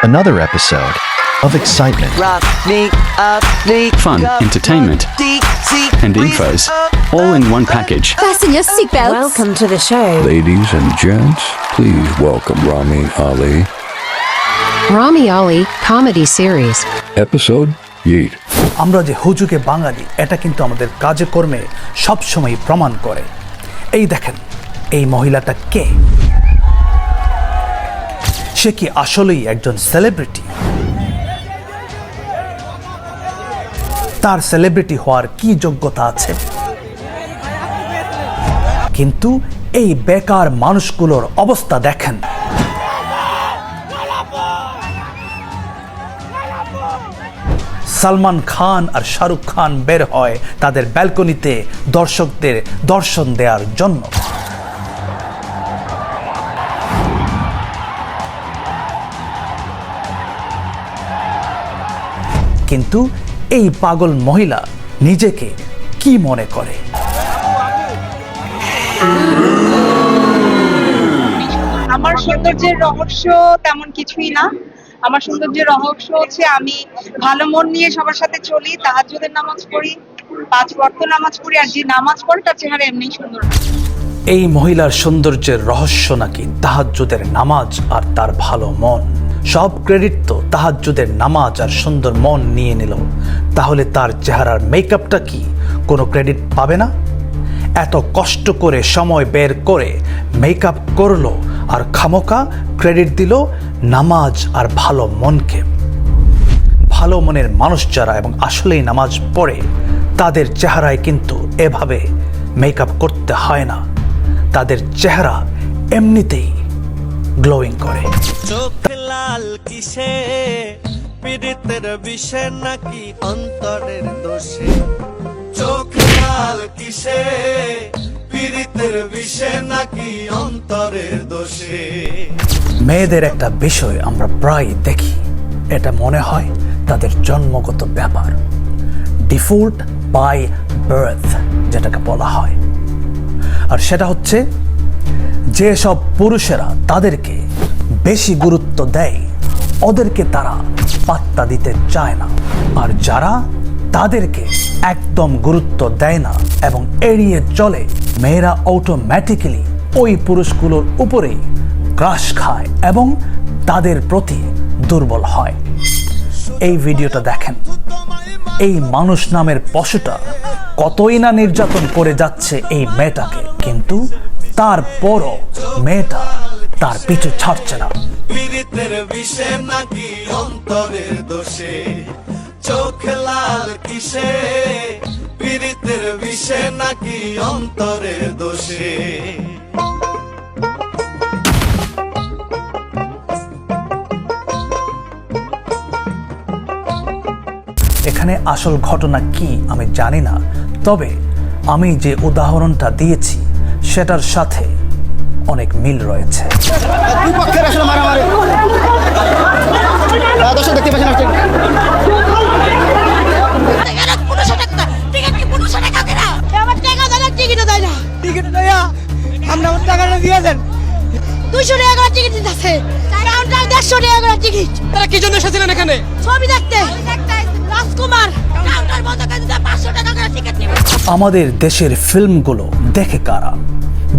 another episode of excitement, fun, entertainment, and infos, all in one package. Fasten your seatbelts. Welcome to the show. Ladies and gents, please welcome Rami Ali. Rami Ali Comedy Series. Episode 8. আমরা যে হুজুগে বাঙালি এটা কিন্তু আমাদের কাজে কর্মে সবসময় প্রমাণ করে। এই দেখেন, এই মহিলাটা কে? সে কি আসলেই একজন সেলিব্রিটি? তার সেলিব্রিটি হওয়ার কি যোগ্যতা আছে? কিন্তু এই বেকার মানুষগুলোর অবস্থা দেখেন। সালমান খান আর শাহরুখ খান বের হয় তাদের ব্যালকনিতে দর্শকদের দর্শন দেওয়ার জন্য। কিন্তু এই পাগল মহিলা নিজেকে কি মনে করে? আমার সৌন্দর্যের রহস্য তেমন কিছুই না। আমার সৌন্দর্যের রহস্য হচ্ছে আমি ভালো মন নিয়ে সবার সাথে চলি, তাহাজ্জুদের নামাজ পড়ি, 5 ওয়াক্ত নামাজ পড়ি, আর যে নামাজ পড়ে তার চেহারা এমনি সুন্দর। এই মহিলার সৌন্দর্যের রহস্য নাকি তাহাজ্জুদের নামাজ আর তার ভালো মন। সব ক্রেডিট তো তাহাজ্জুদের নামাজ আর সুন্দর মন নিয়ে নিল, তাহলে তার চেহারার মেকআপটা কি কোনো ক্রেডিট পাবে না? এত কষ্ট করে সময় বের করে মেকআপ করলো আর খামোকা ক্রেডিট দিল নামাজ আর ভালো মনকে। ভালো মনের মানুষ যারা এবং আসলেই নামাজ পড়ে তাদের চেহারায় কিন্তু এভাবে মেকআপ করতে হয় না, তাদের চেহারা এমনিতেই গ্লোয়িং করে। চোখ লাল কিসে, পীড়িতের বিষে নাকি অন্তরের দোষে? চোখ লাল কিসে, পীড়িতের বিষে নাকি অন্তরের দোষে? মেয়েদের একটা বিষয় আমরা প্রায় দেখি, এটা মনে হয় তাদের জন্মগত ব্যাপার, ডিফল্ট বাই বার্থ যেটাকে বলা হয়। আর সেটা হচ্ছে যেসব পুরুষেরা তাদেরকে বেশি গুরুত্ব দেয় ওদেরকে তারা পাত্তা দিতে চায় না, আর যারা তাদেরকে একদম গুরুত্ব দেয় না এবং এড়িয়ে চলে, মেয়েরা অটোমেটিক্যালি ওই পুরুষগুলোর উপরেই ক্রাশ খায় এবং তাদের প্রতি দুর্বল হয়। এই ভিডিওটা দেখেন, এই মানুষ নামের পশুটা কতই না নির্যাতন করে যাচ্ছে এই মেয়েটাকে, কিন্তু তারপরও মেয়েটা তার পিছু ছাড়ছে না। পীড়িতের বিষে নাকি অন্তরের দোষে? চোখ লাল কিসে, পীড়িতের বিষে নাকি অন্তরের দোষে? এখানে আসল ঘটনা কি আমি জানি না, তবে আমি যে উদাহরণটা দিয়েছি সেটার সাথে অনেক মিল রয়েছে। আমাদের দেশের ফিল্মগুলো দেখে কারা?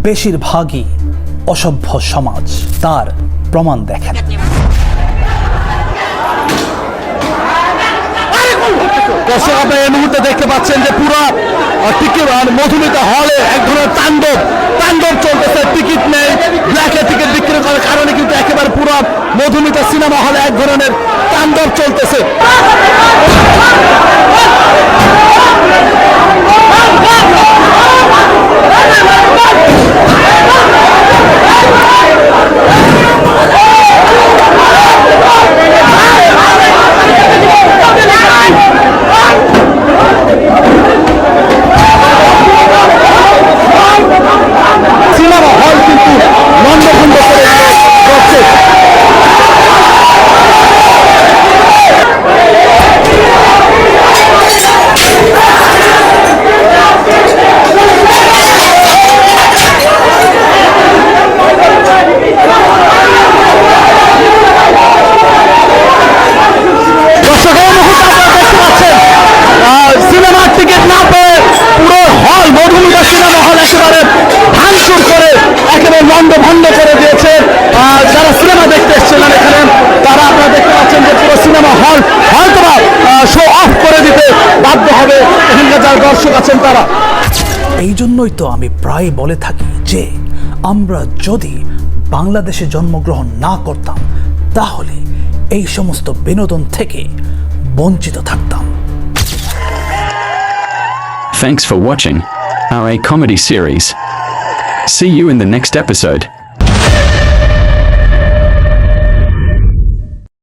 বেশিরভাগই অসভ্য সমাজ, তার প্রমাণ দেখেন। দর্শক, আপনারা এই মুহূর্তে দেখতে পাচ্ছেন যে পুরো মধুমিতা হলে এক ধরনের তাণ্ডব চলতেছে। টিকিট নেই, ব্ল্যাকে টিকিট বিক্রি করার কারণে কিন্তু একেবারে পুরো মধুমিতা সিনেমা হলে এক ধরনের তাণ্ডব চলতেছে। সিনেমা হল কিন্তু লন্ডভন্ড করে যাচ্ছে। তারা। এই জন্যই তো আমি প্রায় বলে থাকি যে আমরা যদি বাংলাদেশে জন্মগ্রহণ না করতাম তাহলে এই সমস্ত বিনোদন থেকে বঞ্চিত থাকতাম। Thanks for watching our comedy series. See you in the next episode.